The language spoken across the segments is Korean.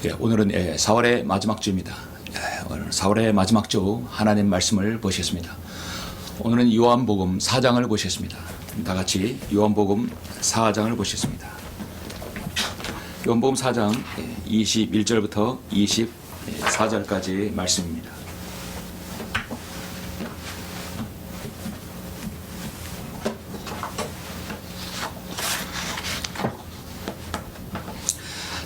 오늘은 4월의 마지막 주입니다. 오늘 4월의 마지막 주 하나님 말씀을 보시겠습니다. 오늘은 요한복음 4장을 보시겠습니다. 다 같이 요한복음 4장을 보시겠습니다. 요한복음 4장 21절부터 24절까지 말씀입니다.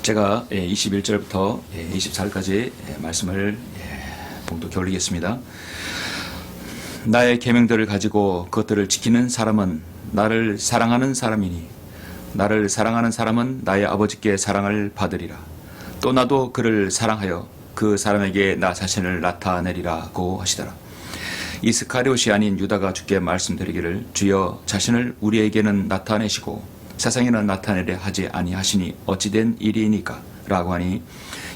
제가 21절부터 24절까지 말씀을 봉독해 올리겠습니다. 나의 계명들을 가지고 그것들을 지키는 사람은 나를 사랑하는 사람이니 나를 사랑하는 사람은 나의 아버지께 사랑을 받으리라. 또 나도 그를 사랑하여 그 사람에게 나 자신을 나타내리라고 하시더라. 이스카리옷이 아닌 유다가 주께 말씀드리기를 주여 자신을 우리에게는 나타내시고 세상에는 나타내려 하지 아니하시니 어찌된 일이니까 라고 하니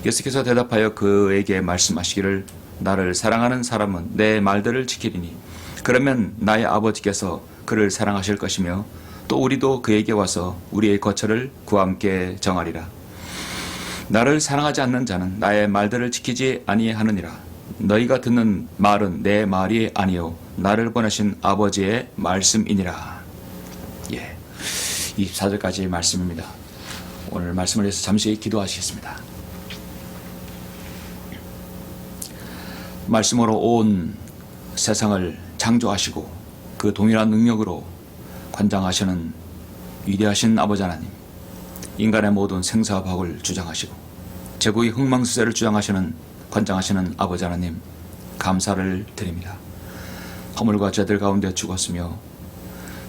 예수께서 대답하여 그에게 말씀하시기를 나를 사랑하는 사람은 내 말들을 지키리니 그러면 나의 아버지께서 그를 사랑하실 것이며 또 우리도 그에게 와서 우리의 거처를 그와 함께 정하리라. 나를 사랑하지 않는 자는 나의 말들을 지키지 아니하느니라. 너희가 듣는 말은 내 말이 아니요 나를 보내신 아버지의 말씀이니라. 24절까지 말씀입니다. 오늘 말씀을 위해서 잠시 기도하시겠습니다. 말씀으로 온 세상을 창조하시고 그 동일한 능력으로 관장하시는 위대하신 아버지 하나님, 인간의 모든 생사박을 주장하시고 제국의 흥망수세를 주장하시는 관장하시는 아버지 하나님, 감사를 드립니다. 허물과 죄들 가운데 죽었으며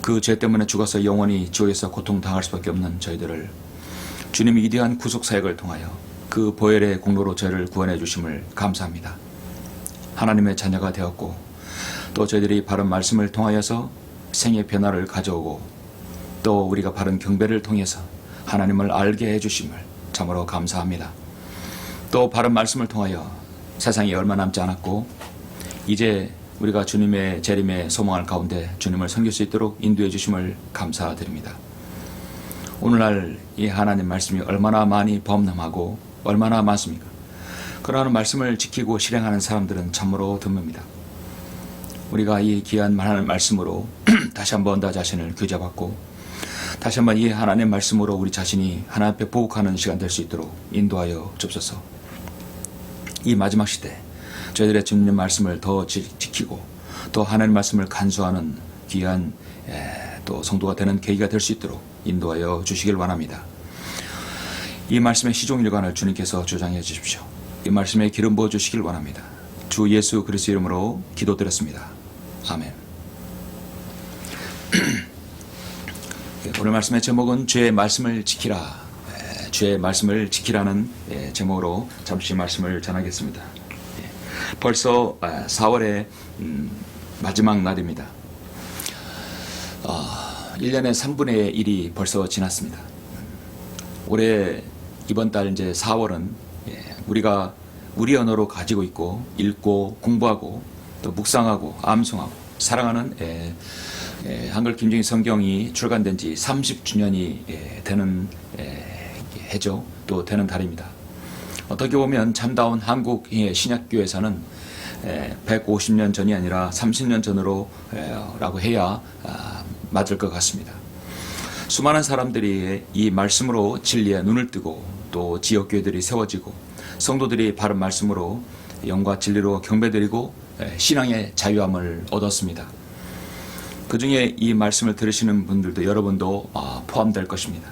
그 죄 때문에 죽어서 영원히 지옥에서 고통당할 수밖에 없는 저희들을 주님이 위대한 구속사역을 통하여 그 보혈의 공로로 저희를 구원해 주심을 감사합니다. 하나님의 자녀가 되었고 또 저희들이 바른 말씀을 통하여서 생의 변화를 가져오고 또 우리가 바른 경배를 통해서 하나님을 알게 해 주심을 참으로 감사합니다. 또 바른 말씀을 통하여 세상이 얼마 남지 않았고 이제 우리가 주님의 재림의 소망할 가운데 주님을 섬길 수 있도록 인도해 주심을 감사드립니다. 오늘날 이 하나님 말씀이 얼마나 많이 범람하고 얼마나 많습니까? 그러한 말씀을 지키고 실행하는 사람들은 참으로 드뭅니다. 우리가 이 귀한 하나님 말씀으로 다시 한번 나 자신을 규제받고 다시 한번 이 하나님 말씀으로 우리 자신이 하나님 앞에 보복하는 시간 될 수 있도록 인도하여 주옵소서. 이 마지막 시대 저희들의 주님 말씀을 더 지키고 또 하나님 말씀을 간수하는 귀한 또 성도가 되는 계기가 될 수 있도록 인도하여 주시길 원합니다. 이 말씀의 시종일관을 주님께서 주장해 주십시오. 이 말씀에 기름 부어 주시길 원합니다. 주 예수 그리스도 이름으로 기도드렸습니다. 아멘. 오늘 말씀의 제목은 주의 말씀을 지키라. 주의 말씀을 지키라는 제목으로 잠시 말씀을 전하겠습니다. 벌써 4월의 마지막 날입니다. 1년의 3분의 1이 벌써 지났습니다. 올해 이번 달 이제 4월은 우리가 우리 언어로 가지고 있고 읽고 공부하고 또 묵상하고 암송하고 사랑하는 한글 김정희 성경이 출간된 지 30주년이 되는 해죠. 또 되는 달입니다. 어떻게 보면 참다운 한국의 신약교회에서는 150년 전이 아니라 30년 전으로 라고 해야 맞을 것 같습니다. 수많은 사람들이 이 말씀으로 진리에 눈을 뜨고 또 지역교회들이 세워지고 성도들이 바른 말씀으로 영과 진리로 경배드리고 신앙의 자유함을 얻었습니다. 그 중에 이 말씀을 들으시는 분들도 여러분도 포함될 것입니다.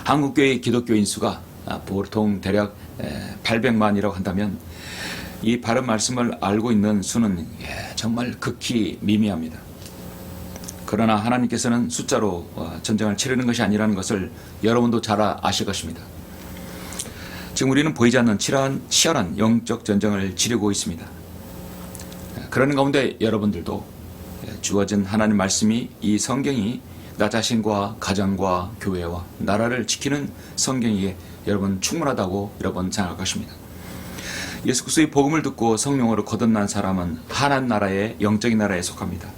한국교회의 기독교인 수가 보통 대략 800만이라고 한다면 이 바른 말씀을 알고 있는 수는 정말 극히 미미합니다. 그러나 하나님께서는 숫자로 전쟁을 치르는 것이 아니라는 것을 여러분도 잘 아실 것입니다. 지금 우리는 보이지 않는 치열한 영적 전쟁을 치르고 있습니다. 그러는 가운데 여러분들도 주어진 하나님 말씀이 이 성경이 나 자신과 가정과 교회와 나라를 지키는 성경이기에 여러분 충분하다고 여러분 생각할 것입니다. 예수 그리스도의 복음을 듣고 성령으로 거듭난 사람은 하나님 나라의 영적인 나라에 속합니다.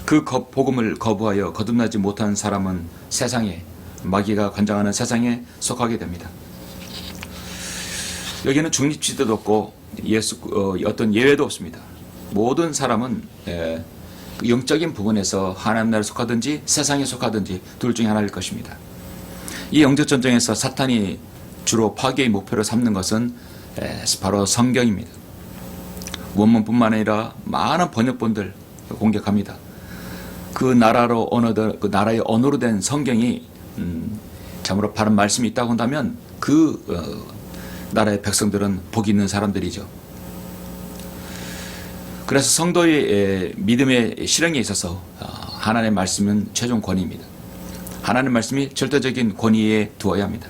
그 복음을 거부하여 거듭나지 못한 사람은 세상에 마귀가 관장하는 세상에 속하게 됩니다. 여기는 중립지대도 없고 어떤 예외도 없습니다. 모든 사람은 그 영적인 부분에서 하나님 나라에 속하든지 세상에 속하든지 둘 중에 하나일 것입니다. 이 영적 전쟁에서 사탄이 주로 파괴의 목표로 삼는 것은 바로 성경입니다. 원문뿐만 아니라 많은 번역본들 공격합니다. 그 나라의 언어로 된 성경이 참으로 바른 말씀이 있다고 한다면 그 나라의 백성들은 복이 있는 사람들이죠. 그래서 성도의 믿음의 실행에 있어서 하나님의 말씀은 최종 권위입니다. 하나님의 말씀이 절대적인 권위에 두어야 합니다.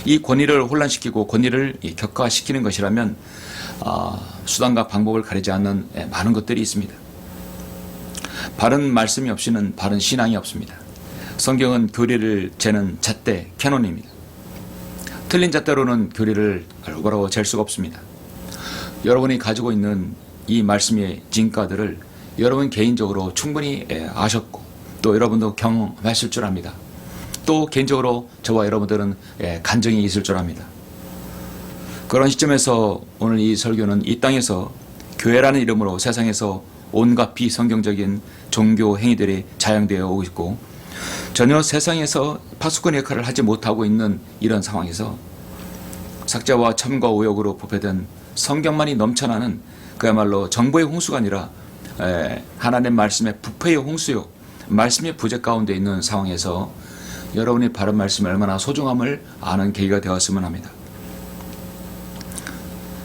이 권위를 혼란시키고 권위를 격화시키는 것이라면 수단과 방법을 가리지 않는 많은 것들이 있습니다. 바른 말씀이 없이는 바른 신앙이 없습니다. 성경은 교리를 재는 잣대, 캐논입니다. 틀린 잣대로는 교리를 올바로 잴 수가 없습니다. 여러분이 가지고 있는 이 말씀의 진가들을 여러분 개인적으로 충분히 아셨고 또 여러분도 경험하실 줄 압니다. 또 개인적으로 저와 여러분들은 간증이 있을 줄 압니다. 그런 시점에서 오늘 이 설교는 이 땅에서 교회라는 이름으로 세상에서 온갖 비성경적인 종교 행위들이 자양되어 오고 있고 전혀 세상에서 파수꾼 역할을 하지 못하고 있는 이런 상황에서 삭제와 첨가 오역으로 부패된 성경만이 넘쳐나는 그야말로 정보의 홍수가 아니라 하나님의 말씀의 부패의 홍수요, 말씀의 부재 가운데 있는 상황에서 여러분이 바른 말씀이 얼마나 소중함을 아는 계기가 되었으면 합니다.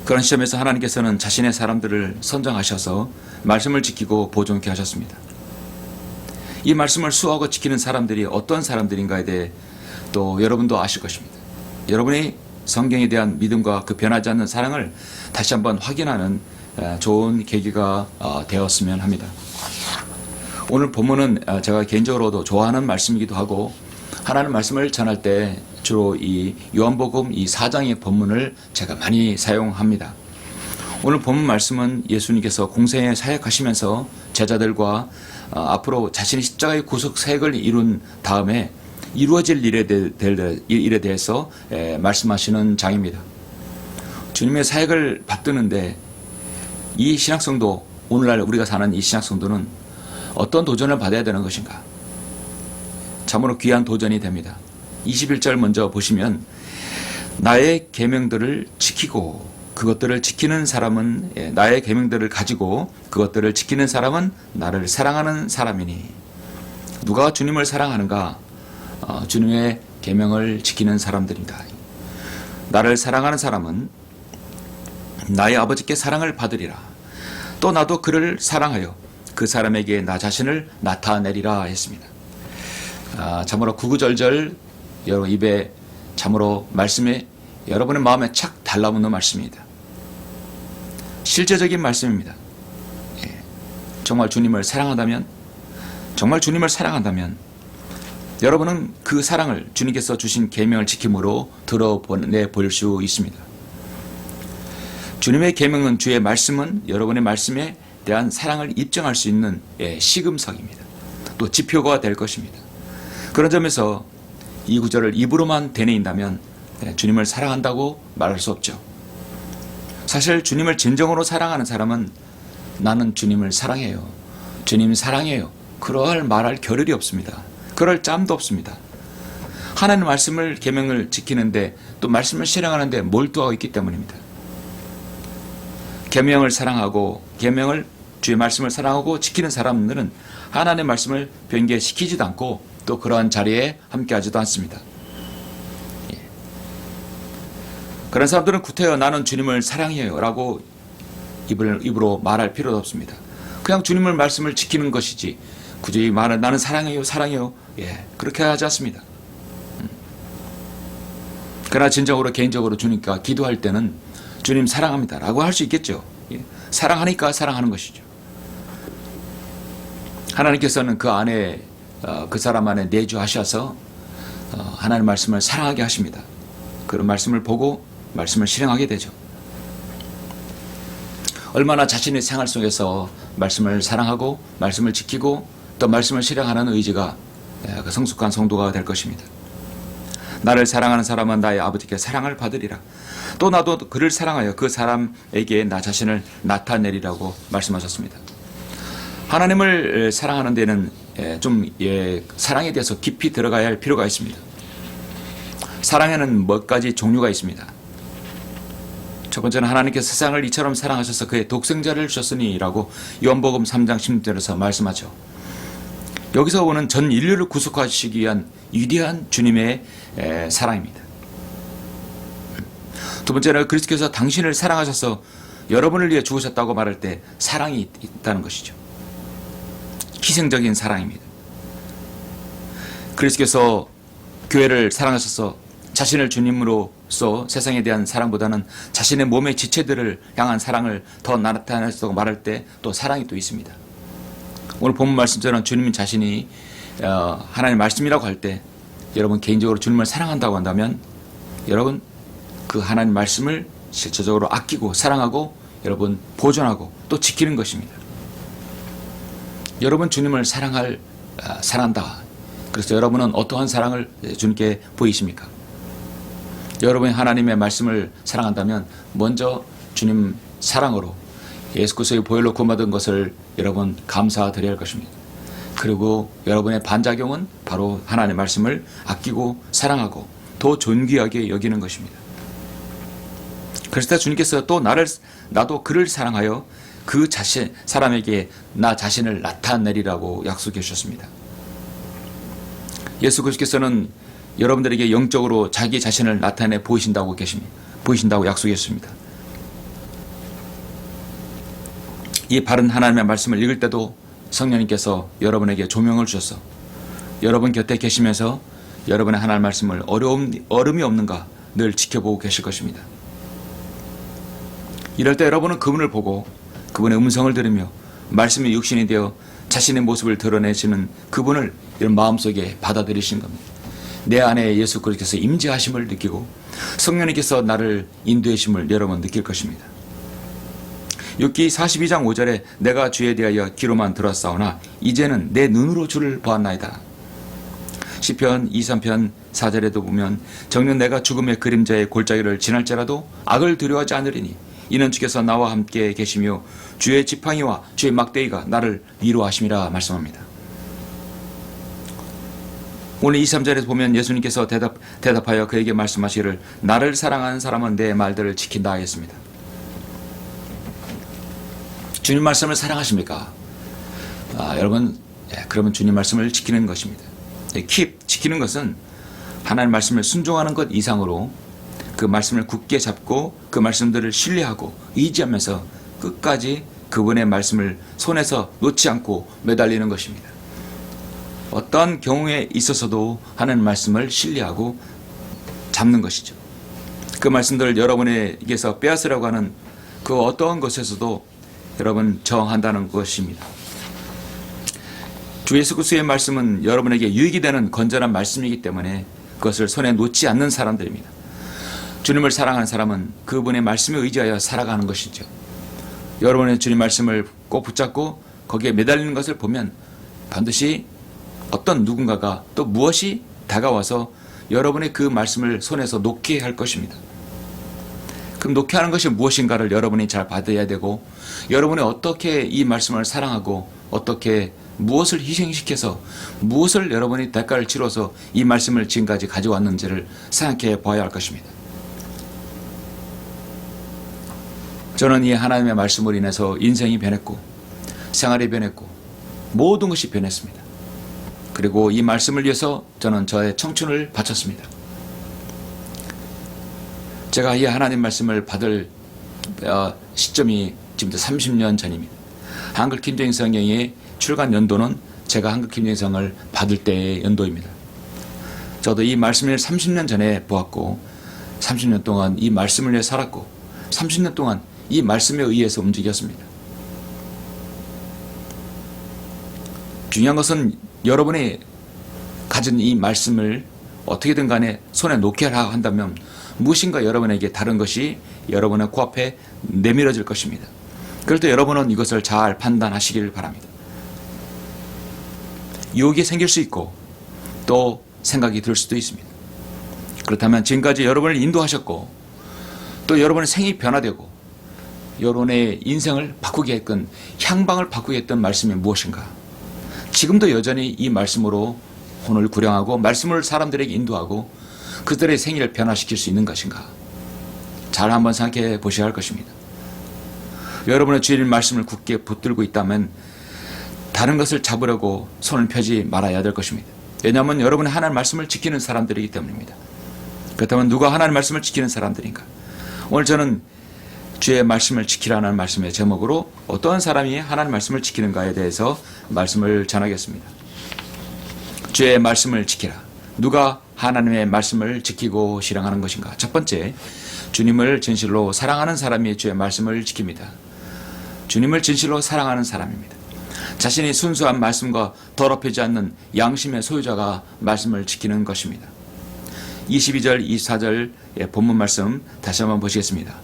그런 시점에서 하나님께서는 자신의 사람들을 선정하셔서 말씀을 지키고 보존케 하셨습니다. 이 말씀을 수호하고 지키는 사람들이 어떤 사람들인가에 대해 또 여러분도 아실 것입니다. 여러분이 성경에 대한 믿음과 그 변하지 않는 사랑을 다시 한번 확인하는 좋은 계기가 되었으면 합니다. 오늘 본문은 제가 개인적으로도 좋아하는 말씀이기도 하고 하나님 말씀을 전할 때 주로 이 요한복음 이 4장의 본문을 제가 많이 사용합니다. 오늘 본문 말씀은 예수님께서 공생에 사역하시면서 제자들과 앞으로 자신의 십자가의 구속 사역을 이룬 다음에 이루어질 일에 대해서 말씀하시는 장입니다. 주님의 사역을 받드는데 이 신약성도, 오늘날 우리가 사는 이 신약성도는 어떤 도전을 받아야 되는 것인가? 참으로 귀한 도전이 됩니다. 21절 먼저 보시면 나의 계명들을 지키고 그것들을 지키는 사람은 나의 계명들을 가지고 그것들을 지키는 사람은 나를 사랑하는 사람이니. 누가 주님을 사랑하는가? 주님의 계명을 지키는 사람들입니다. 나를 사랑하는 사람은 나의 아버지께 사랑을 받으리라. 또 나도 그를 사랑하여 그 사람에게 나 자신을 나타내리라 했습니다. 참으로 구구절절 여러분 입에 참으로 말씀에 여러분의 마음에 착 달라붙는 말씀입니다. 실제적인 말씀입니다. 정말 주님을 사랑한다면 여러분은 그 사랑을 주님께서 주신 계명을 지킴으로 드러내 볼 수 있습니다. 주님의 계명은, 주의 말씀은 여러분의 말씀에 대한 사랑을 입증할 수 있는 시금석입니다. 또 지표가 될 것입니다. 그런 점에서 이 구절을 입으로만 되뇌인다면 주님을 사랑한다고 말할 수 없죠. 사실 주님을 진정으로 사랑하는 사람은 나는 주님을 사랑해요, 주님 사랑해요, 그럴 말할 겨를이 없습니다. 그럴 짬도 없습니다. 하나님의 말씀을, 계명을 지키는데 또 말씀을 실행하는데 몰두하고 있기 때문입니다. 계명을 사랑하고 주의 말씀을 사랑하고 지키는 사람들은 하나님의 말씀을 변개시키지도 않고 또 그러한 자리에 함께하지도 않습니다. 그런 사람들은 구태여 나는 주님을 사랑해요 라고 입으로 말할 필요도 없습니다. 그냥 주님의 말씀을 지키는 것이지 굳이 말을 나는 사랑해요 그렇게 하지 않습니다. 그러나 진정으로 개인적으로 주님과 기도할 때는 주님 사랑합니다 라고 할 수 있겠죠. 사랑하니까 사랑하는 것이죠. 하나님께서는 그 안에 그 사람 안에 내주하셔서 하나님의 말씀을 사랑하게 하십니다. 그런 말씀을 보고 말씀을 실행하게 되죠. 얼마나 자신의 생활 속에서 말씀을 사랑하고 말씀을 지키고 또 말씀을 실행하는 의지가 성숙한 성도가 될 것입니다. 나를 사랑하는 사람은 나의 아버지께 사랑을 받으리라. 또 나도 그를 사랑하여 그 사람에게 나 자신을 나타내리라고 말씀하셨습니다. 하나님을 사랑하는 데는 좀 사랑에 대해서 깊이 들어가야 할 필요가 있습니다. 사랑에는 몇 가지 종류가 있습니다. 첫 번째는 하나님께서 세상을 이처럼 사랑하셔서 그의 독생자를 주셨으니 라고 요한복음 3장 16절에서 말씀하죠. 여기서 보는 전 인류를 구속하시기 위한 위대한 주님의 사랑입니다. 두 번째는 그리스도께서 당신을 사랑하셔서 여러분을 위해 죽으셨다고 말할 때 사랑이 있다는 것이죠. 희생적인 사랑입니다. 그리스도께서 교회를 사랑하셔서 자신을 주님으로서 세상에 대한 사랑보다는 자신의 몸의 지체들을 향한 사랑을 더 나타내셨다고 말할 때 또 사랑이 또 있습니다. 오늘 본문 말씀처럼 주님 자신이 하나님의 말씀이라고 할 때 여러분 개인적으로 주님을 사랑한다고 한다면 여러분 그 하나님 말씀을 실질적으로 아끼고 사랑하고 여러분 보존하고 또 지키는 것입니다. 여러분 주님을 사랑한다. 그래서 여러분은 어떠한 사랑을 주님께 보이십니까? 여러분이 하나님의 말씀을 사랑한다면 먼저 주님 사랑으로 예수 그리스도의 보혈로 구원받은 것을 여러분 감사드려야 할 것입니다. 그리고 여러분의 반작용은 바로 하나님의 말씀을 아끼고 사랑하고 더 존귀하게 여기는 것입니다. 그래서 주님께서 또 나도 그를 사랑하여 그 사람에게 나 자신을 나타내리라고 약속해 주셨습니다. 예수 그리스도께서는 여러분들에게 영적으로 자기 자신을 나타내 보이신다고 약속해 주셨습니다. 이 바른 하나님의 말씀을 읽을 때도 성령님께서 여러분에게 조명을 주셔서 여러분 곁에 계시면서 여러분의 하나님 말씀을 어려움이 없는가 늘 지켜보고 계실 것입니다. 이럴 때 여러분은 그분을 보고 그분의 음성을 들으며 말씀이 육신이 되어 자신의 모습을 드러내시는 그분을 이런 마음속에 받아들이신 겁니다. 내 안에 예수 그리스도께서 임재하심을 느끼고 성령님께서 나를 인도하심을 여러분 느낄 것입니다. 욥기 42장 5절에 내가 주에 대하여 귀로만 들었사오나 이제는 내 눈으로 주를 보았나이다. 시편 23편 4절에도 보면 정녕 내가 죽음의 그림자의 골짜기를 지날지라도 악을 두려워하지 않으리니 이는 주께서 나와 함께 계시며 주의 지팡이와 주의 막대기가 나를 위로하심이라 말씀합니다. 오늘 23절에서 보면 예수님께서 대답하여 그에게 말씀하시기를 나를 사랑하는 사람은 내 말들을 지킨다 하였습니다. 주님 말씀을 사랑하십니까? 여러분 그러면 주님 말씀을 지키는 것입니다. 지키는 것은 하나님 말씀을 순종하는 것 이상으로 그 말씀을 굳게 잡고 그 말씀들을 신뢰하고 의지하면서 끝까지 그분의 말씀을 손에서 놓지 않고 매달리는 것입니다. 어떤 경우에 있어서도 하나님 말씀을 신뢰하고 잡는 것이죠. 그 말씀들을 여러분에게서 빼앗으려고 하는 그 어떠한 것에서도 여러분 저항한다는 것입니다. 주 예수 그리스도의 말씀은 여러분에게 유익이 되는 건전한 말씀이기 때문에 그것을 손에 놓지 않는 사람들입니다. 주님을 사랑하는 사람은 그분의 말씀에 의지하여 살아가는 것이죠. 여러분의 주님 말씀을 꼭 붙잡고 거기에 매달리는 것을 보면 반드시 어떤 누군가가 또 무엇이 다가와서 여러분의 그 말씀을 손에서 놓게 할 것입니다. 그럼 놓게 하는 것이 무엇인가를 여러분이 잘 받아야 되고 여러분이 어떻게 이 말씀을 사랑하고 어떻게 무엇을 희생시켜서 무엇을 여러분이 대가를 치러서 이 말씀을 지금까지 가져왔는지를 생각해 봐야 할 것입니다. 저는 이 하나님의 말씀으로 인해서 인생이 변했고 생활이 변했고 모든 것이 변했습니다. 그리고 이 말씀을 위해서 저는 저의 청춘을 바쳤습니다. 제가 이 하나님 말씀을 받을 시점이 지금부터 30년 전입니다. 한글 킴제인 성경의 출간 연도는 제가 한글 킴제인 성을 받을 때의 연도입니다. 저도 이 말씀을 30년 전에 보았고 30년 동안 이 말씀을 위해 살았고 30년 동안 이 말씀에 의해서 움직였습니다. 중요한 것은 여러분이 가진 이 말씀을 어떻게든 간에 손에 놓게 하라 한다면 무엇인가 여러분에게 다른 것이 여러분의 코앞에 내밀어질 것입니다. 그럴 때 여러분은 이것을 잘 판단하시길 바랍니다. 유혹이 생길 수 있고 또 생각이 들 수도 있습니다. 그렇다면 지금까지 여러분을 인도하셨고 또 여러분의 생이 변화되고 여러분의 인생을 바꾸게 했던, 향방을 바꾸게 했던 말씀이 무엇인가? 지금도 여전히 이 말씀으로 혼을 구령하고 말씀을 사람들에게 인도하고 그들의 생애를 변화시킬 수 있는 것인가? 잘 한번 생각해 보셔야 할 것입니다. 여러분의 주일 말씀을 굳게 붙들고 있다면 다른 것을 잡으려고 손을 펴지 말아야 될 것입니다. 왜냐하면 여러분의 하나님 말씀을 지키는 사람들이기 때문입니다. 그렇다면 누가 하나님 말씀을 지키는 사람들인가? 오늘 저는 주의 말씀을 지키라는 말씀의 제목으로 어떤 사람이 하나님 말씀을 지키는가에 대해서 말씀을 전하겠습니다. 주의 말씀을 지키라. 누가 하나님의 말씀을 지키고 실행하는 것인가? 첫 번째, 주님을 진실로 사랑하는 사람이 주의 말씀을 지킵니다. 주님을 진실로 사랑하는 사람입니다. 자신이 순수한 말씀과 더럽히지 않는 양심의 소유자가 말씀을 지키는 것입니다. 22절, 24절 본문 말씀 다시 한번 보시겠습니다.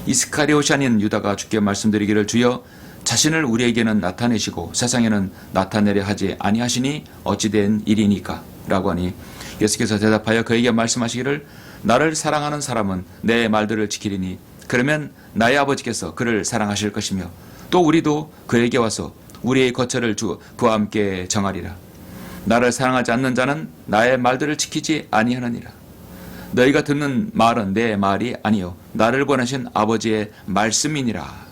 이스카리옷이 아닌 유다가 주께 말씀드리기를 주여 자신을 우리에게는 나타내시고 세상에는 나타내려 하지 아니하시니 어찌된 일이니까? 라고 하니 예수께서 대답하여 그에게 말씀하시기를 나를 사랑하는 사람은 내 말들을 지키리니 그러면 나의 아버지께서 그를 사랑하실 것이며 또 우리도 그에게 와서 우리의 거처를 그와 함께 정하리라. 나를 사랑하지 않는 자는 나의 말들을 지키지 아니하느니라. 너희가 듣는 말은 내 말이 아니요 나를 보내신 아버지의 말씀이니라.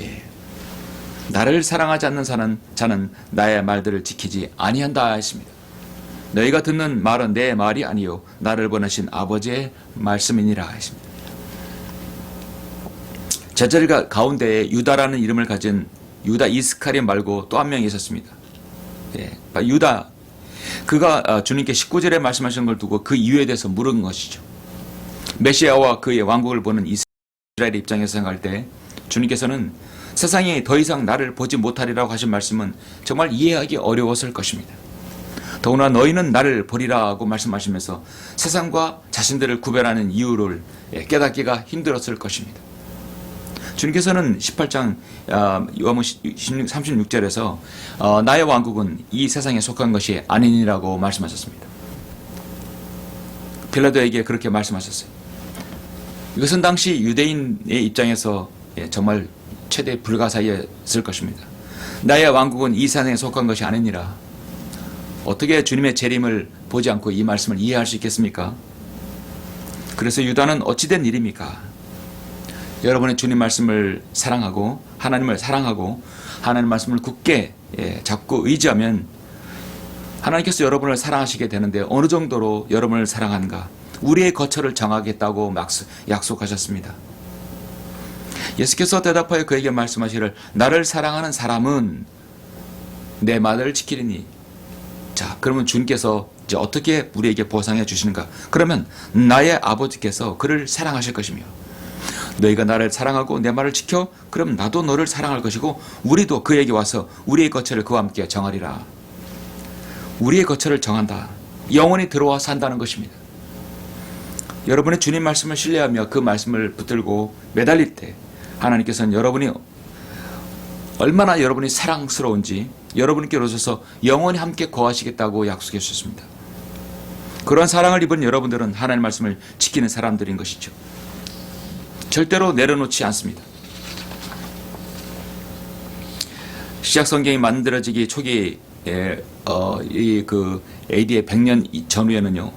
예. 나를 사랑하지 않는 자는 나의 말들을 지키지 아니한다 했습니다. 너희가 듣는 말은 내 말이 아니요 나를 보내신 아버지의 말씀이니라 했습니다. 제자들 가운데에 유다라는 이름을 가진 유다 이스카리ot 말고 또 한 명이 있었습니다. 예. 유다, 그가 주님께 19절에 말씀하신 걸 두고 그 이유에 대해서 물은 것이죠. 메시아와 그의 왕국을 보는 이스라엘의 입장에서 생각할 때 주님께서는 세상이 더 이상 나를 보지 못하리라고 하신 말씀은 정말 이해하기 어려웠을 것입니다. 더구나 너희는 나를 보리라고 말씀하시면서 세상과 자신들을 구별하는 이유를 깨닫기가 힘들었을 것입니다. 주님께서는 18장 요한복음 36절에서 나의 왕국은 이 세상에 속한 것이 아니니라고 말씀하셨습니다. 빌라도에게 그렇게 말씀하셨어요. 이것은 당시 유대인의 입장에서 정말 최대 불가사의였을 것입니다. 나의 왕국은 이 세상에 속한 것이 아니니라. 어떻게 주님의 재림을 보지 않고 이 말씀을 이해할 수 있겠습니까? 그래서 유다는 어찌된 일입니까? 여러분의 주님 말씀을 사랑하고 하나님을 사랑하고 하나님 말씀을 굳게 잡고 의지하면 하나님께서 여러분을 사랑하시게 되는데 어느 정도로 여러분을 사랑하는가? 우리의 거처를 정하겠다고 약속하셨습니다. 예수께서 대답하여 그에게 말씀하시기를 나를 사랑하는 사람은 내 말을 지키리니. 자, 그러면 주님께서 이제 어떻게 우리에게 보상해 주시는가? 그러면 나의 아버지께서 그를 사랑하실 것이며 너희가 나를 사랑하고 내 말을 지켜 그럼 나도 너를 사랑할 것이고 우리도 그에게 와서 우리의 거처를 그와 함께 정하리라. 우리의 거처를 정한다. 영원히 들어와 산다는 것입니다. 여러분의 주님 말씀을 신뢰하며 그 말씀을 붙들고 매달릴 때 하나님께서는 여러분이 얼마나 여러분이 사랑스러운지 여러분께 오셔서 영원히 함께 거하시겠다고 약속해 주셨습니다. 그런 사랑을 입은 여러분들은 하나님의 말씀을 지키는 사람들인 것이죠. 절대로 내려놓지 않습니다. 시작 성경이 만들어지기 초기에 AD의 100년 전후에는요,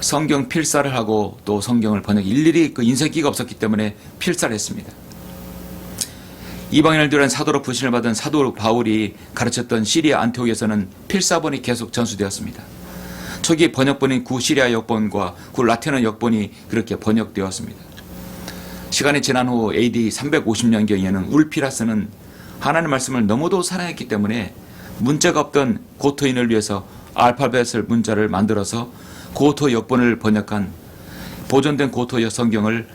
성경 필사를 하고 또 성경을 일일이 그 인쇄기가 없었기 때문에 필사를 했습니다. 이방인을 위한 사도로 부신을 받은 사도 바울이 가르쳤던 시리아 안티옥에서는 필사본이 계속 전수되었습니다. 초기 번역본인 구시리아 역본과 구라틴어 역본이 그렇게 번역되었습니다. 시간이 지난 후 AD 350년경에는 울피라스는 하나님의 말씀을 너무도 사랑했기 때문에 문자가 없던 고토인을 위해서 알파벳을 문자를 만들어서 고토 역본을 번역한 보존된 고토 성경을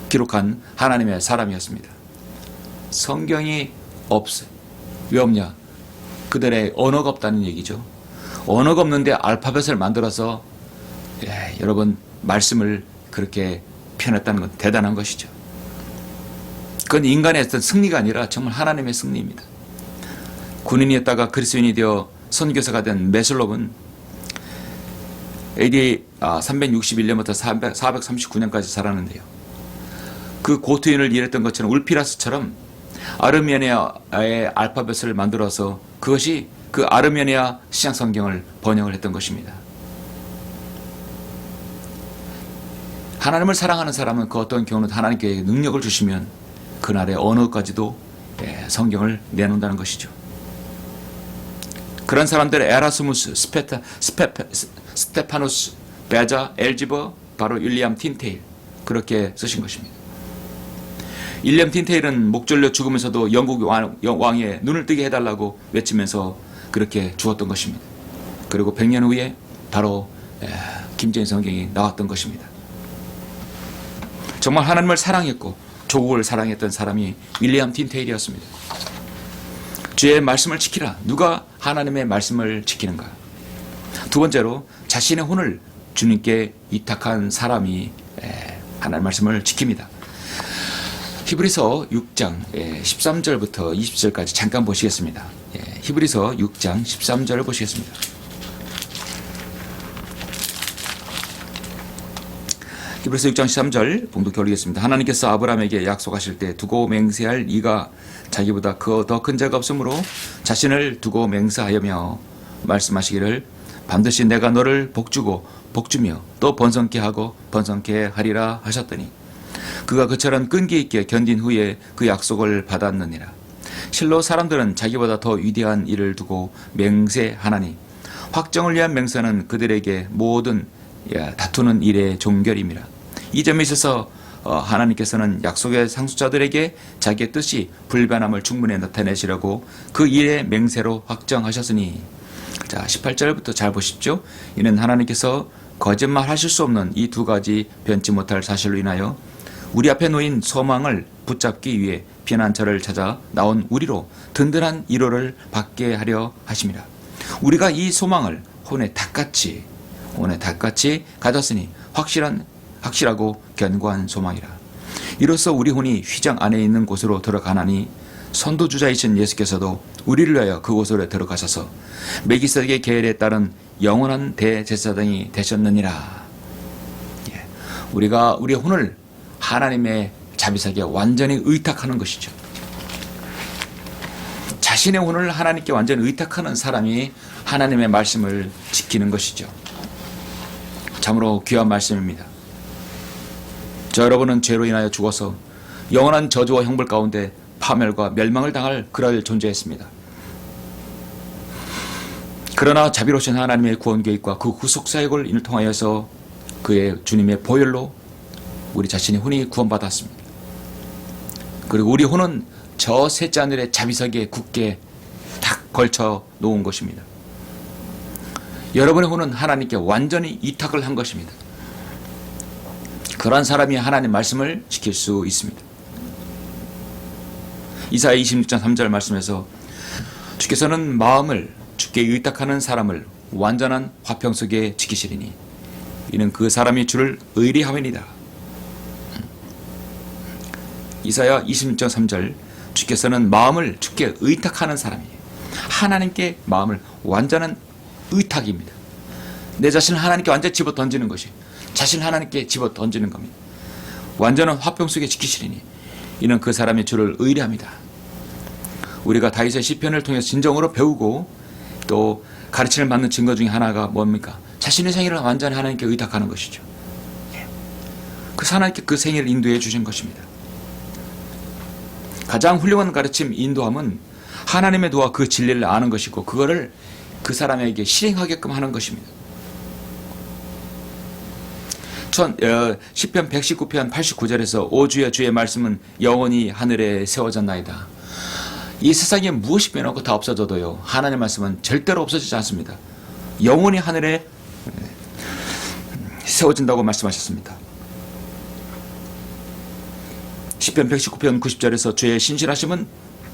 기록한 하나님의 사람이었습니다. 성경이 없어요. 왜 없냐? 그들의 언어가 없다는 얘기죠. 언어가 없는데 알파벳을 만들어서 여러분 말씀을 그렇게 펴냈다는 건 대단한 것이죠. 그건 인간의 어떤 승리가 아니라 정말 하나님의 승리입니다. 군인이었다가 그리스도인이 되어 선교사가 된 메슬롭은 AD 361년부터 439년까지 살았는데요. 그 고트인을 일했던 것처럼 울피라스처럼 아르메니아의 알파벳을 만들어서 그것이 그 아르메니아 시장 성경을 번역을 했던 것입니다. 하나님을 사랑하는 사람은 그 어떤 경우는 하나님께 능력을 주시면 그날의 언어까지도 성경을 내놓는다는 것이죠. 그런 사람들 에라스무스, 스테파누스, 베자, 엘지버, 바로 윌리엄 틴테일 그렇게 쓰신 것입니다. 윌리엄 틴테일은 목졸려 죽으면서도 영국 왕의 눈을 뜨게 해달라고 외치면서 그렇게 죽었던 것입니다. 그리고 100년 후에 바로 김재인 성경이 나왔던 것입니다. 정말 하나님을 사랑했고 조국을 사랑했던 사람이 윌리엄 틴테일이었습니다. 주의 말씀을 지키라. 누가 하나님의 말씀을 지키는가? 두 번째로 자신의 혼을 주님께 위탁한 사람이 하나님의 말씀을 지킵니다. 히브리서 6장 13절부터 20절까지 잠깐 보시겠습니다. 히브리서 6장 13절을 보시겠습니다. 히브리서 6장 13절 봉독해 올리겠습니다. 하나님께서 아브라함에게 약속하실 때 두고 맹세할 이가 자기보다 더 큰 자가 없으므로 자신을 두고 맹세하여며 말씀하시기를 반드시 내가 너를 복주고 복주며 또 번성케 하고 번성케 하리라 하셨더니 그가 그처럼 끈기 있게 견딘 후에 그 약속을 받았느니라. 실로 사람들은 자기보다 더 위대한 일을 두고 맹세하나니 확정을 위한 맹세는 그들에게 모든 다투는 일의 종결임이라. 이 점에 있어서 하나님께서는 약속의 상속자들에게 자기의 뜻이 불변함을 충분히 나타내시려고 그 일의 맹세로 확정하셨으니. 자, 18절부터 잘 보십시오. 이는 하나님께서 거짓말 하실 수 없는 이 두 가지 변치 못할 사실로 인하여 우리 앞에 놓인 소망을 붙잡기 위해 피난처를 찾아 나온 우리로 든든한 위로를 받게 하려 하심이라. 우리가 이 소망을 혼에 닭같이 가졌으니 확실하고 견고한 소망이라. 이로써 우리 혼이 휘장 안에 있는 곳으로 들어가나니 선도주자이신 예수께서도 우리를 위하여 그곳으로 들어가셔서 멜기세덱의 계율에 따른 영원한 대제사장이 되셨느니라. 우리가 우리의 혼을 하나님의 자비사기에 완전히 의탁하는 것이죠. 자신의 혼을 하나님께 완전히 의탁하는 사람이 하나님의 말씀을 지키는 것이죠. 참으로 귀한 말씀입니다. 저 여러분은 죄로 인하여 죽어서 영원한 저주와 형벌 가운데 파멸과 멸망을 당할 그럴 존재였습니다. 그러나 자비로우신 하나님의 구원 계획과 그 구속 사역을 통하여서 그의 주님의 보혈로 우리 자신의 혼이 구원받았습니다. 그리고 우리 혼은 저 셋째 하늘의 자비사기에 굳게 딱 걸쳐 놓은 것입니다. 여러분의 혼은 하나님께 완전히 위탁을 한 것입니다. 그러한 사람이 하나님 말씀을 지킬 수 있습니다. 이사야 26장 3절 말씀에서 주께서는 마음을 주께 위탁하는 사람을 완전한 화평 속에 지키시리니 이는 그 사람이 주를 의리함이니이다. 이사야 26장 3절 주께서는 마음을 주께 의탁하는 사람이에요. 하나님께 마음을 완전한 의탁입니다. 내 자신을 하나님께 완전히 집어 던지는 것이 자신을 하나님께 집어 던지는 겁니다. 완전한 화평 속에 지키시리니 이는 그 사람이 주를 의뢰합니다. 우리가 다윗의 시편을 통해서 진정으로 배우고 또 가르침을 받는 증거 중에 하나가 뭡니까? 자신의 생애를 완전히 하나님께 의탁하는 것이죠. 그래서 하나님께 그 생애를 인도해 주신 것입니다. 가장 훌륭한 가르침 인도함은 하나님의 도와 그 진리를 아는 것이고 그거를 그 사람에게 실행하게끔 하는 것입니다. 시편 119편 89절에서 오 주여 주의 말씀은 영원히 하늘에 세워졌나이다. 이 세상에 무엇이 빼놓고 다 없어져도요 하나님의 말씀은 절대로 없어지지 않습니다. 영원히 하늘에 세워진다고 말씀하셨습니다. 시편 119편 90절에서 주의 신실하심은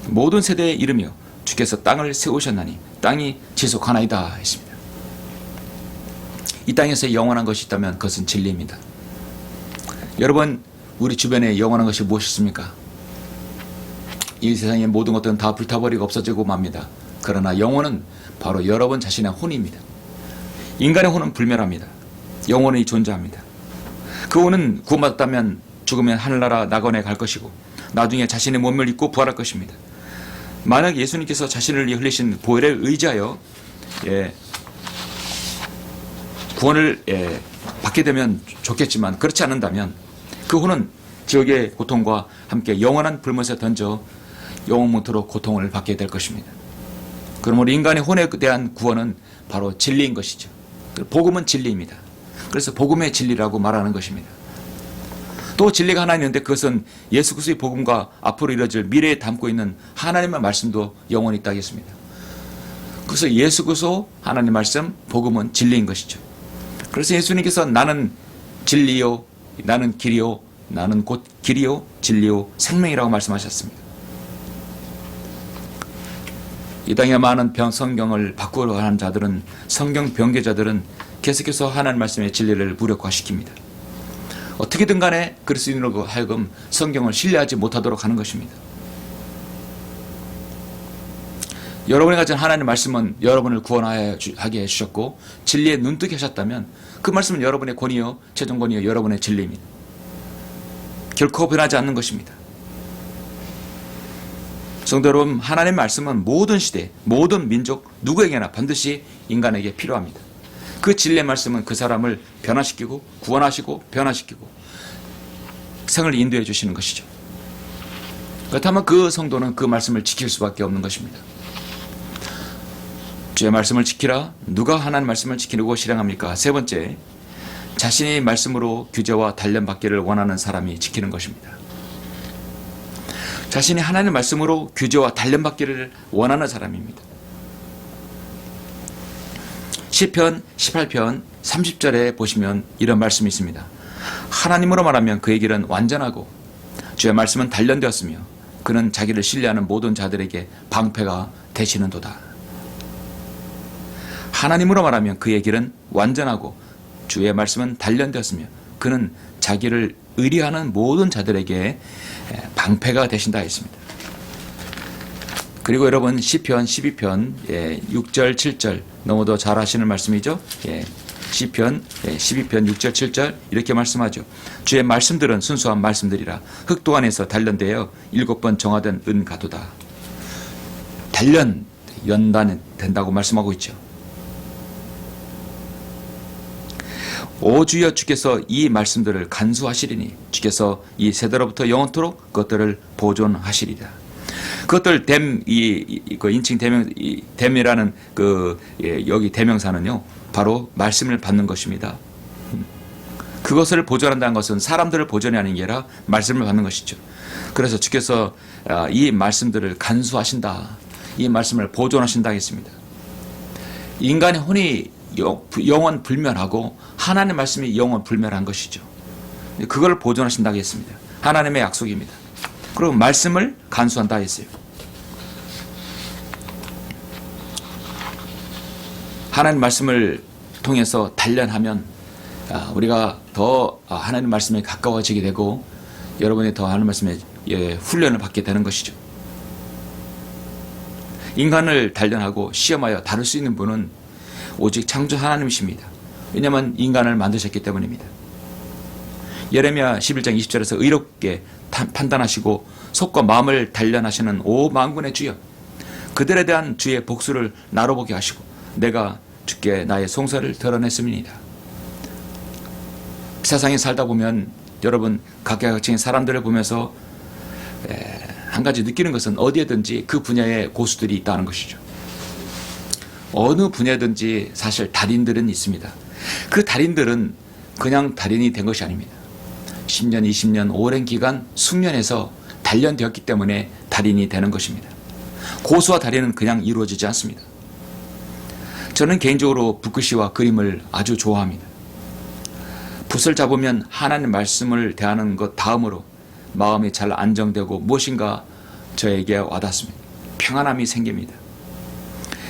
모든 세대에 이르며 주께서 땅을 세우셨나니 땅이 지속하나이다 했습니다. 이 땅에서 영원한 것이 있다면 그것은 진리입니다. 여러분, 우리 주변에 영원한 것이 무엇이십니까? 이 세상의 모든 것들은 다 불타버리고 없어지고 맙니다. 그러나 영혼은 바로 여러분 자신의 혼입니다. 인간의 혼은 불멸합니다. 영원히 존재합니다. 그분은 구원받았다면 죽으면 하늘나라 낙원에 갈 것이고 나중에 자신의 몸을 입고 부활할 것입니다. 만약 예수님께서 자신을 위해 흘리신 보혈에 의지하여 구원을 받게 되면 좋겠지만 그렇지 않는다면 그 후는 지옥의 고통과 함께 영원한 불못에 던져 영원토록 고통을 받게 될 것입니다. 그러므로 인간의 혼에 대한 구원은 바로 진리인 것이죠. 복음은 진리입니다. 그래서 복음의 진리라고 말하는 것입니다. 또 진리가 하나 있는데 그것은 예수 그리스도의 복음과 앞으로 이루어질 미래에 담고 있는 하나님의 말씀도 영원히 있다 하겠습니다. 그래서 예수 그리스도 하나님의 말씀, 복음은 진리인 것이죠. 그래서 예수님께서 나는 진리요, 나는 길이요, 나는 곧 길이요, 진리요, 생명이라고 말씀하셨습니다. 이 땅에 많은 성경을 바꾸려 하는 자들은, 성경 변개자들은 계속해서 하나님 말씀의 진리를 무력화시킵니다. 어떻게든 간에 그리스도인으로 하여금 성경을 신뢰하지 못하도록 하는 것입니다. 여러분이 가진 하나님의 말씀은 여러분을 구원하게 해주셨고 진리에 눈뜨게 하셨다면 그 말씀은 여러분의 권위요, 최종 권위요, 여러분의 진리입니다. 결코 변하지 않는 것입니다. 성도 여러분, 하나님의 말씀은 모든 시대, 모든 민족, 누구에게나 반드시 인간에게 필요합니다. 그 진리의 말씀은 그 사람을 변화시키고 구원하시고 변화시키고 생을 인도해 주시는 것이죠. 그렇다면 그 성도는 그 말씀을 지킬 수밖에 없는 것입니다. 주의 말씀을 지키라. 누가 하나님의 말씀을 지키려고 실행합니까? 세 번째, 자신의 말씀으로 규제와 단련받기를 원하는 사람이 지키는 것입니다. 자신이 하나님의 말씀으로 규제와 단련받기를 원하는 사람입니다. 시편 18편 30절에 보시면 이런 말씀이 있습니다. 하나님으로 말하면 그의 길은 완전하고 주의 말씀은 단련되었으며 그는 자기를 신뢰하는 모든 자들에게 방패가 되시는도다. 하나님으로 말하면 그의 길은 완전하고 주의 말씀은 단련되었으며 그는 자기를 의리하는 모든 자들에게 방패가 되신다 했습니다. 그리고 여러분 시편 12편 6절 7절 너무도 잘 아시는 말씀이죠. 시편 12편 6절 7절 이렇게 말씀하죠. 주의 말씀들은 순수한 말씀들이라 흑도 안에서 단련되어 7번 정화된 은가도다. 단련, 연단 된다고 말씀하고 있죠. 오 주여 주께서 이 말씀들을 간수하시리니 주께서 이 세대로부터 영원토록 그것들을 보존하시리라. 그것들 그 인칭 댐이라는 여기 대명사는요 바로 말씀을 받는 것입니다. 그것을 보존한다는 것은 사람들을 보존이 아닌 게 아니라 말씀을 받는 것이죠. 그래서 주께서 이 말씀들을 간수하신다, 이 말씀을 보존하신다 했습니다. 인간의 혼이 영원 불멸하고 하나님의 말씀이 영원 불멸한 것이죠. 그걸 보존하신다고 했습니다. 하나님의 약속입니다. 그리고 말씀을 간수한다 했어요. 하나님 말씀을 통해서 단련하면 우리가 더 하나님 말씀에 가까워지게 되고 여러분이 더 하나님 말씀에 훈련을 받게 되는 것이죠. 인간을 단련하고 시험하여 다룰 수 있는 분은 오직 창조 하나님이십니다. 왜냐하면 인간을 만드셨기 때문입니다. 예레미야 11장 20절에서 의롭게 판단하시고 속과 마음을 단련하시는 오 만군의 주여, 그들에 대한 주의 복수를 나로 보게 하시고 내가 주께 나의 송사를 드러냈음이니이다. 세상에 살다 보면 여러분 각계각층의 사람들을 보면서 한 가지 느끼는 것은 어디에든지 그 분야의 고수들이 있다는 것이죠. 어느 분야든지 사실 달인들은 있습니다. 그 달인들은 그냥 달인이 된 것이 아닙니다. 10년, 20년, 오랜 기간 숙련해서 단련되었기 때문에 달인이 되는 것입니다. 고수와 달인은 그냥 이루어지지 않습니다. 저는 개인적으로 붓글씨와 그림을 아주 좋아합니다. 붓을 잡으면 하나님 말씀을 대하는 것 다음으로 마음이 잘 안정되고 무엇인가 저에게 와닿습니다. 평안함이 생깁니다.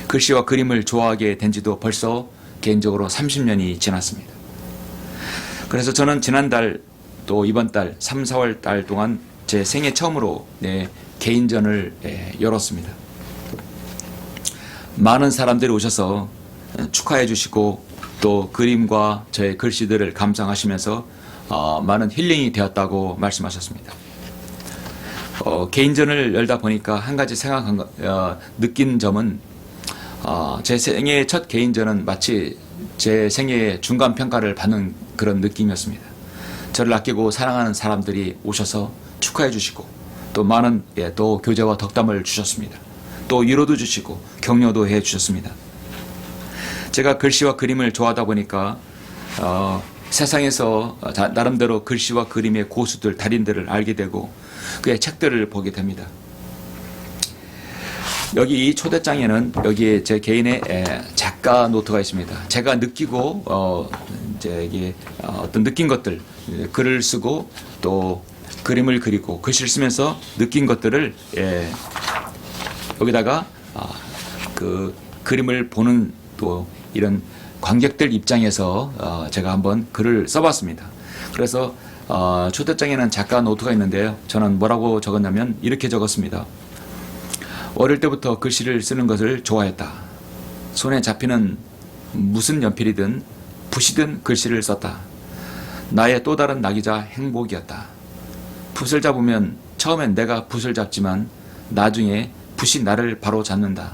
글씨와 그림을 좋아하게 된 지도 벌써 개인적으로 30년이 지났습니다. 그래서 저는 지난달 또 이번 달 3, 4월 달 동안 제 생애 처음으로 개인전을 열었습니다. 많은 사람들이 오셔서 축하해 주시고 또 그림과 저의 글씨들을 감상하시면서 많은 힐링이 되었다고 말씀하셨습니다. 개인전을 열다 보니까 한 가지 느낀 점은 제 생애의 첫 개인전은 마치 제 생애의 중간 평가를 받는 그런 느낌이었습니다. 저를 아끼고 사랑하는 사람들이 오셔서 축하해 주시고 또 많은 또 교제와 덕담을 주셨습니다. 또 위로도 주시고 격려도 해 주셨습니다. 제가 글씨와 그림을 좋아하다 보니까 세상에서 나름대로 글씨와 그림의 고수들, 달인들을 알게 되고 그의 책들을 보게 됩니다. 여기 이 초대장에는 여기 제 개인의 작가 노트가 있습니다. 제가 느끼고 어떤 느낀 것들, 글을 쓰고 또 그림을 그리고 글씨를 쓰면서 느낀 것들을 여기다가 그 그림을 보는 또 이런 관객들 입장에서 제가 한번 글을 써봤습니다. 그래서 초대장에는 작가 노트가 있는데요. 저는 뭐라고 적었냐면 이렇게 적었습니다. 어릴 때부터 글씨를 쓰는 것을 좋아했다. 손에 잡히는 무슨 연필이든 붓이든 글씨를 썼다. 나의 또 다른 낙이자 행복이었다. 붓을 잡으면 처음엔 내가 붓을 잡지만 나중에 붓이 나를 바로 잡는다.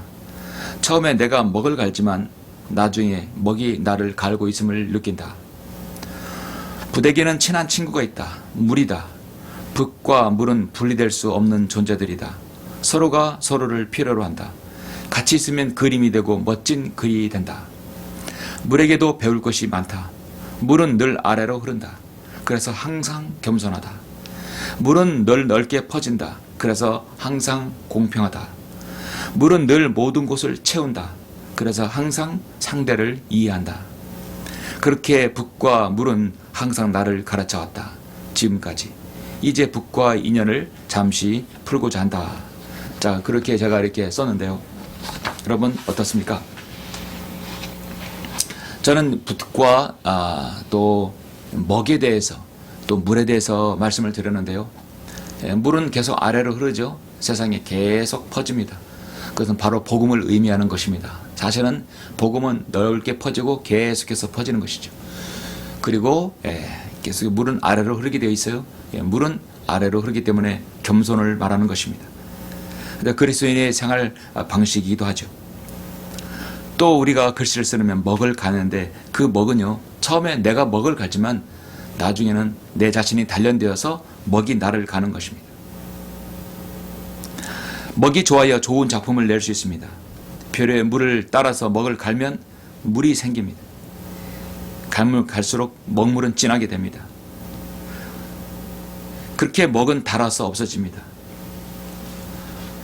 처음에 내가 먹을 갈지만 나중에 먹이 나를 갈고 있음을 느낀다. 붓에게는 친한 친구가 있다. 물이다. 붓과 물은 분리될 수 없는 존재들이다. 서로가 서로를 필요로 한다. 같이 있으면 그림이 되고 멋진 글이 된다. 물에게도 배울 것이 많다. 물은 늘 아래로 흐른다. 그래서 항상 겸손하다. 물은 늘 넓게 퍼진다. 그래서 항상 공평하다. 물은 늘 모든 곳을 채운다. 그래서 항상 상대를 이해한다. 그렇게 붓과 물은 항상 나를 가르쳐 왔다. 지금까지. 이제 붓과 인연을 잠시 풀고자 한다. 자, 그렇게 제가 이렇게 썼는데요. 여러분 어떻습니까? 저는 붓과 또 먹에 대해서 또 물에 대해서 말씀을 드렸는데요. 물은 계속 아래로 흐르죠. 세상에 계속 퍼집니다. 그것은 바로 복음을 의미하는 것입니다. 사실은 복음은 넓게 퍼지고 계속해서 퍼지는 것이죠. 그리고 계속 물은 아래로 흐르게 되어 있어요. 물은 아래로 흐르기 때문에 겸손을 말하는 것입니다. 그리스도인의 생활 방식이기도 하죠. 또 우리가 글씨를 쓰면 먹을 가는데 그 먹은요, 처음에 내가 먹을 가지만 나중에는 내 자신이 단련되어서 먹이 나를 가는 것입니다. 먹이 좋아야 좋은 작품을 낼 수 있습니다. 별의 물을 따라서 먹을 갈면 물이 생깁니다. 가면 갈수록 먹물은 진하게 됩니다. 그렇게 먹은 달아서 없어집니다.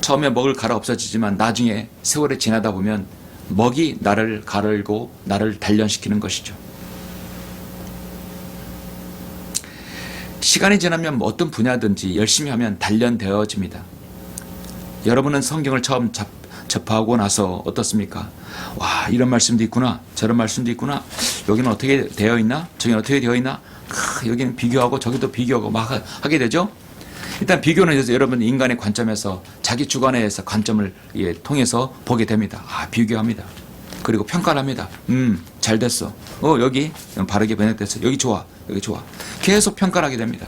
처음에 먹을 갈아 없어지지만 나중에 세월이 지나다 보면 먹이 나를 가르고 나를 단련시키는 것이죠. 시간이 지나면 어떤 분야든지 열심히 하면 단련되어집니다. 여러분은 성경을 처음 접하고 나서 어떻습니까? 와, 이런 말씀도 있구나, 저런 말씀도 있구나, 여기는 어떻게 되어 있나, 저기는 어떻게 되어 있나, 여기는 비교하고 저기도 비교하고 막 하게 되죠. 일단 비교는 이제 여러분 인간의 관점에서 자기 주관에서 관점을 통해서 보게 됩니다. 비교합니다. 그리고 평가를 합니다. 잘 됐어. 여기 바르게 변형됐어. 여기 좋아. 여기 좋아. 계속 평가를 하게 됩니다.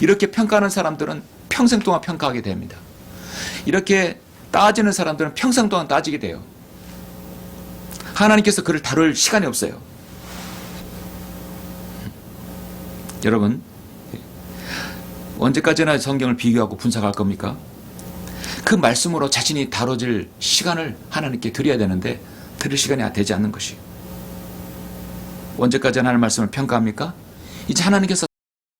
이렇게 평가하는 사람들은 평생 동안 평가하게 됩니다. 이렇게 따지는 사람들은 평생 동안 따지게 돼요. 하나님께서 그를 다룰 시간이 없어요. 여러분, 언제까지나 성경을 비교하고 분석할 겁니까? 그 말씀으로 자신이 다뤄질 시간을 하나님께 드려야 되는데 들을 시간이 되지 않는 것이. 언제까지 하나님의 말씀을 평가합니까? 이제 하나님께서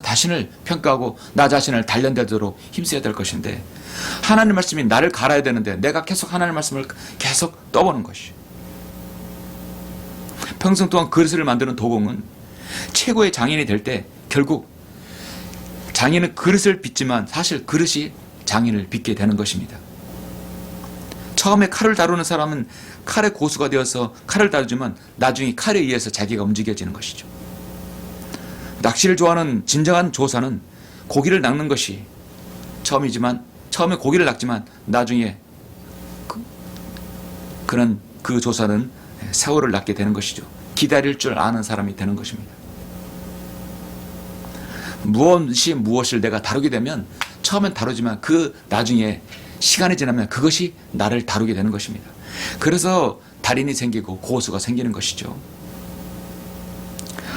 자신을 평가하고 나 자신을 단련되도록 힘써야 될 것인데 하나님 말씀이 나를 갈아야 되는데 내가 계속 하나님 말씀을 계속 떠보는 것이. 평생 동안 그릇을 만드는 도공은 최고의 장인이 될 때 결국 장인은 그릇을 빚지만 사실 그릇이 장인을 빚게 되는 것입니다. 처음에 칼을 다루는 사람은 칼의 고수가 되어서 칼을 다루지만 나중에 칼에 의해서 자기가 움직여지는 것이죠. 낚시를 좋아하는 진정한 조사는 고기를 낚는 것이 처음이지만 처음에 고기를 낚지만 나중에 그 조사는 새우를 낚게 되는 것이죠. 기다릴 줄 아는 사람이 되는 것입니다. 무엇이 무엇을 내가 다루게 되면 처음엔 다루지만 그 나중에 시간이 지나면 그것이 나를 다루게 되는 것입니다. 그래서 달인이 생기고 고수가 생기는 것이죠.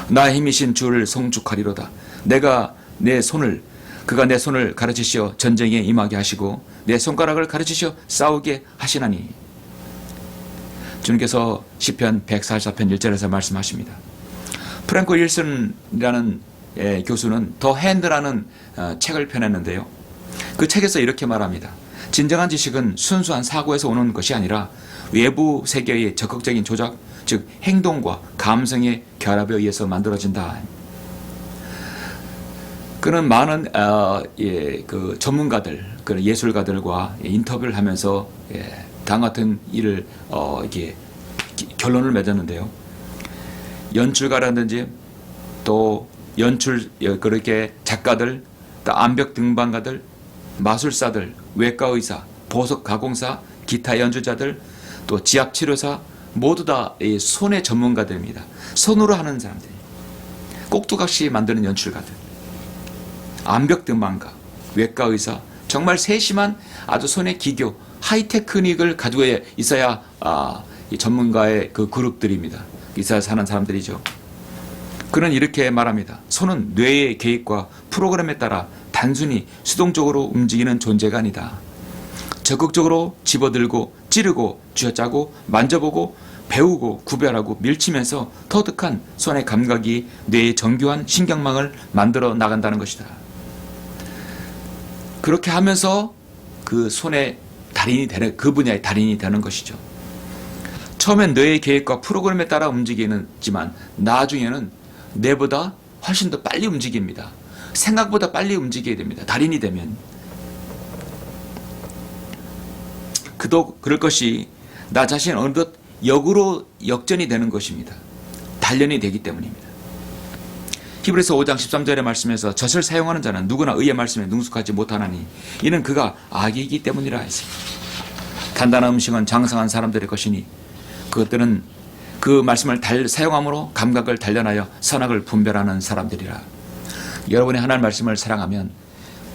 나의 힘이신 주를 송축하리로다. 그가 내 손을 가르치시어 전쟁에 임하게 하시고 내 손가락을 가르치시어 싸우게 하시나니. 주님께서 시편 144편 1절에서 말씀하십니다. 프랭크 윌슨이라는 교수는 더 핸드라는 책을 펴냈는데요. 그 책에서 이렇게 말합니다. 진정한 지식은 순수한 사고에서 오는 것이 아니라 외부 세계의 적극적인 조작, 즉 행동과 감성의 결합에 의해서 만들어진다. 그는 많은 그 전문가들, 그 예술가들과 인터뷰를 하면서 다음 같은 일을 이렇게 결론을 맺었는데요. 연출가라든지 또 그렇게 작가들, 또 암벽 등반가들, 마술사들, 외과 의사, 보석 가공사, 기타 연주자들, 또 지압 치료사 모두 다 손의 전문가들입니다. 손으로 하는 사람들, 꼭두각시 만드는 연출가들, 암벽 등반가, 외과 의사, 정말 세심한 아주 손의 기교, 하이테크닉을 가지고 있어야 이 전문가의 그 그룹들입니다. 있어야 사는 사람들이죠. 그는 이렇게 말합니다. 손은 뇌의 계획과 프로그램에 따라 단순히 수동적으로 움직이는 존재가 아니다. 적극적으로 집어들고 찌르고 쥐어짜고 만져보고 배우고 구별하고 밀치면서 터득한 손의 감각이 뇌의 정교한 신경망을 만들어 나간다는 것이다. 그렇게 하면서 그 손의 달인이 되는, 그 분야의 달인이 되는 것이죠. 처음엔 뇌의 계획과 프로그램에 따라 움직이지만 나중에는 뇌보다 훨씬 더 빨리 움직입니다. 생각보다 빨리 움직여야 됩니다. 달인이 되면. 그럴 것이 나 자신 어느덧 역으로 역전이 되는 것입니다. 단련이 되기 때문입니다. 히브리서 5장 13절의 말씀에서 젖을 사용하는 자는 누구나 의의 말씀에 능숙하지 못하나니 이는 그가 악이기 때문이라 했습니다. 단단한 음식은 장성한 사람들의 것이니 그것들은 그 말씀을 사용함으로 감각을 단련하여 선악을 분별하는 사람들이라. 여러분이 하나님 말씀을 사랑하면,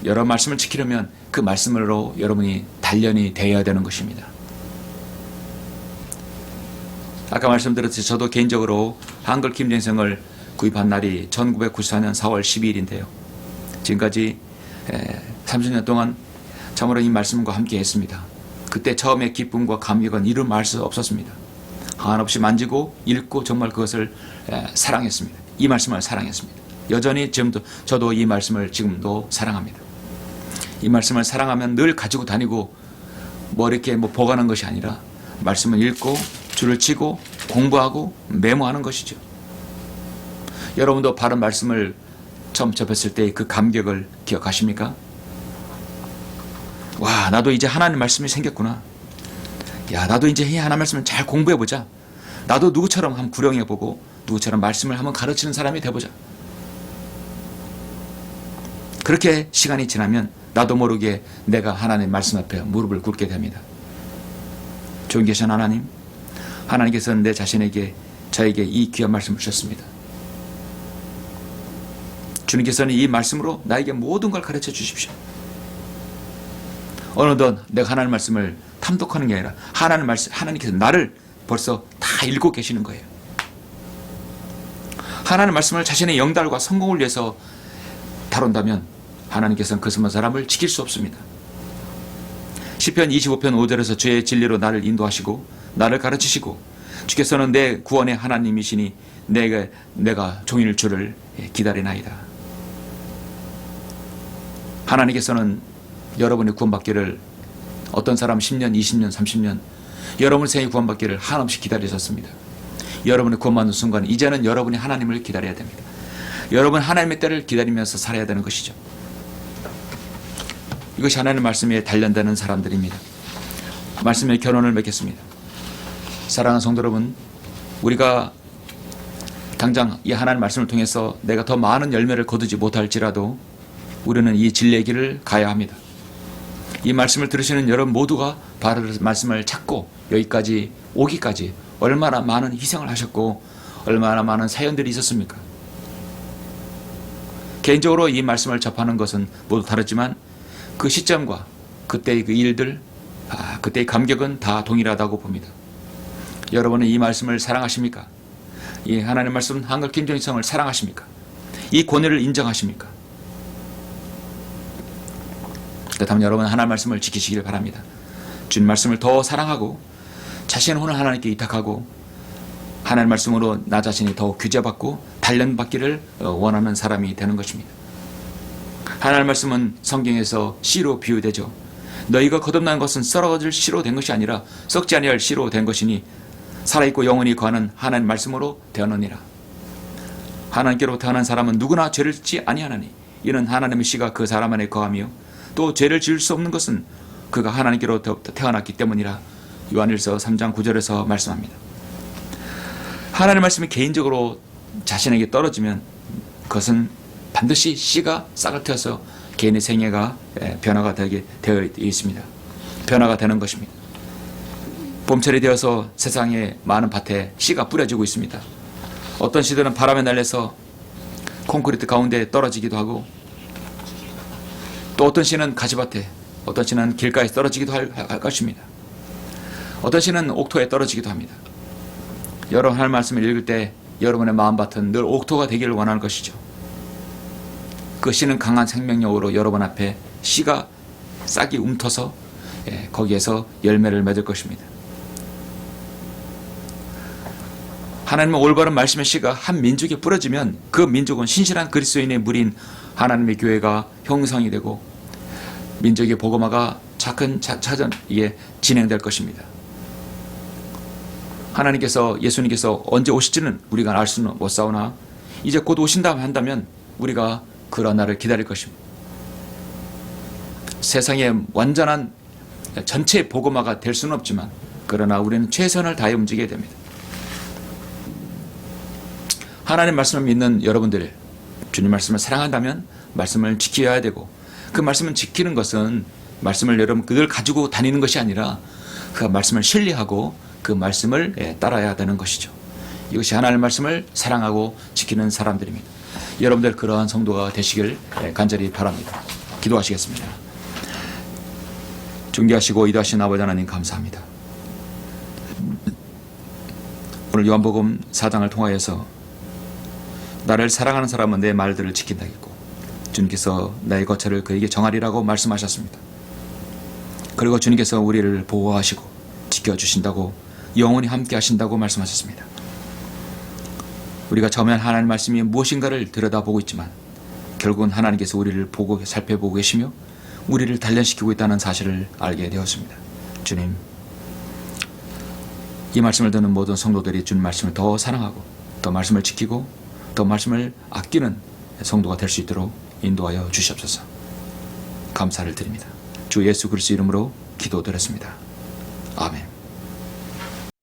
여러 말씀을 지키려면 그 말씀으로 여러분이 단련이 되어야 되는 것입니다. 아까 말씀드렸듯이 저도 개인적으로 한글 김정성을 구입한 날이 1994년 4월 12일인데요. 지금까지 30년 동안 참으로 이 말씀과 함께 했습니다. 그때 처음에 기쁨과 감격은 이루 말할 수 없었습니다. 한없이 만지고 읽고 정말 그것을 사랑했습니다. 이 말씀을 사랑했습니다. 여전히 지금도 저도 이 말씀을 지금도 사랑합니다. 이 말씀을 사랑하면 늘 가지고 다니고 이렇게 보관하는 것이 아니라 말씀을 읽고 줄을 치고 공부하고 메모하는 것이죠. 여러분도 바른 말씀을 처음 접했을 때 그 감격을 기억하십니까? 와, 나도 이제 하나님 말씀이 생겼구나. 야, 나도 이제 하나님 말씀을 잘 공부해보자. 나도 누구처럼 한번 구령해보고 누구처럼 말씀을 한번 가르치는 사람이 돼보자. 그렇게 시간이 지나면 나도 모르게 내가 하나님 말씀 앞에 무릎을 꿇게 됩니다. 존귀하신 하나님, 하나님께서는 내 자신에게, 저에게 이 귀한 말씀을 주셨습니다. 주님께서는 이 말씀으로 나에게 모든 걸 가르쳐 주십시오. 어느덧 내가 하나님 말씀을 탐독하는 게 아니라 하나님께서 나를 벌써 다 읽고 계시는 거예요. 하나님 말씀을 자신의 영달과 성공을 위해서 다룬다면 하나님께서는 그 사람을 지킬 수 없습니다. 시편 25편 5절에서 주의 진리로 나를 인도하시고 나를 가르치시고 주께서는 내 구원의 하나님이시니 내가 종일 주를 기다리나이다. 하나님께서는 여러분의 구원받기를, 어떤 사람 10년, 20년, 30년 여러분의 생애 구원받기를 한없이 기다리셨습니다. 여러분의 구원받는 순간 이제는 여러분이 하나님을 기다려야 됩니다. 여러분 하나님의 때를 기다리면서 살아야 되는 것이죠. 이것이 하나님의 말씀에 단련되는 사람들입니다. 말씀의 결론을 맺겠습니다. 사랑하는 성도 여러분, 우리가 당장 이 하나님의 말씀을 통해서 내가 더 많은 열매를 거두지 못할지라도 우리는 이 진리의 길을 가야 합니다. 이 말씀을 들으시는 여러분 모두가 바른 말씀을 찾고 여기까지 오기까지 얼마나 많은 희생을 하셨고 얼마나 많은 사연들이 있었습니까? 개인적으로 이 말씀을 접하는 것은 모두 다르지만 그 시점과 그때의 그 일들, 그때의 감격은 다 동일하다고 봅니다. 여러분은 이 말씀을 사랑하십니까? 이 하나님 말씀 한글 김정일성을 사랑하십니까? 이 권위를 인정하십니까? 그렇다면 여러분 하나님 말씀을 지키시길 바랍니다. 주님 말씀을 더 사랑하고 자신의 혼을 하나님께 위탁하고 하나님 말씀으로 나 자신이 더욱 규제받고 단련받기를 원하는 사람이 되는 것입니다. 하나님 말씀은 성경에서 씨로 비유되죠. 너희가 거듭난 것은 썩어질 씨로 된 것이 아니라 썩지 아니할 씨로 된 것이니 살아있고 영원히 거하는 하나님 말씀으로 되었느니라. 하나님께로 태어난 사람은 누구나 죄를 짓지 아니하나니 이는 하나님의 씨가 그 사람 안에 거하며 또 죄를 지을 수 없는 것은 그가 하나님께로 태어났기 때문이라. 요한일서 3장 9절에서 말씀합니다. 하나님 말씀이 개인적으로 자신에게 떨어지면 그것은 반드시 씨가 싹을 텄어 개인의 생애가 변화가 되게 되어 있습니다. 변화가 되는 것입니다. 봄철이 되어서 세상에 많은 밭에 씨가 뿌려지고 있습니다. 어떤 씨들은 바람에 날려서 콘크리트 가운데 떨어지기도 하고 또 어떤 씨는 가지밭에, 어떤 씨는 길가에 떨어지기도 할 것입니다. 어떤 씨는 옥토에 떨어지기도 합니다. 여러분 하나님 말씀을 읽을 때 여러분의 마음밭은 늘 옥토가 되기를 원하는 것이죠. 그 씨는 강한 생명력으로 여러분 앞에 씨가 싹이 움터서 거기에서 열매를 맺을 것입니다. 하나님의 올바른 말씀의 씨가 한 민족에 뿌려지면 그 민족은 신실한 그리스도인의 무리인 하나님의 교회가 형성이 되고 민족의 복음화가 차근차근 진행될 것입니다. 하나님께서 예수님께서 언제 오실지는 우리가 알 수는 못 사오나 이제 곧 오신다 한다면 우리가 그런 날을 기다릴 것입니다. 세상에 완전한 전체 복음화가 될 수는 없지만 그러나 우리는 최선을 다해 움직여야 됩니다. 하나님 말씀을 믿는 여러분들, 주님 말씀을 사랑한다면 말씀을 지켜야 되고 그 말씀을 지키는 것은 말씀을 여러분 늘 가지고 다니는 것이 아니라 그 말씀을 신뢰하고 그 말씀을 따라야 되는 것이죠. 이것이 하나님의 말씀을 사랑하고 지키는 사람들입니다. 여러분들 그러한 성도가 되시길 간절히 바랍니다. 기도하시겠습니다. 존귀하시고 위대하신 아버지 하나님 감사합니다. 오늘 요한복음 4장을 통하여서 나를 사랑하는 사람은 내 말들을 지킨다 했고 주님께서 나의 거처를 그에게 정하리라고 말씀하셨습니다. 그리고 주님께서 우리를 보호하시고 지켜주신다고 영원히 함께 하신다고 말씀하셨습니다. 우리가 처음엔 하나님 말씀이 무엇인가를 들여다보고 있지만 결국은 하나님께서 우리를 보고 살펴보고 계시며 우리를 단련시키고 있다는 사실을 알게 되었습니다. 주님, 이 말씀을 듣는 모든 성도들이 주님 말씀을 더 사랑하고 더 말씀을 지키고 더 말씀을 아끼는 성도가 될 수 있도록 인도하여 주시옵소서. 감사를 드립니다. 주 예수 그리스도 이름으로 기도드렸습니다.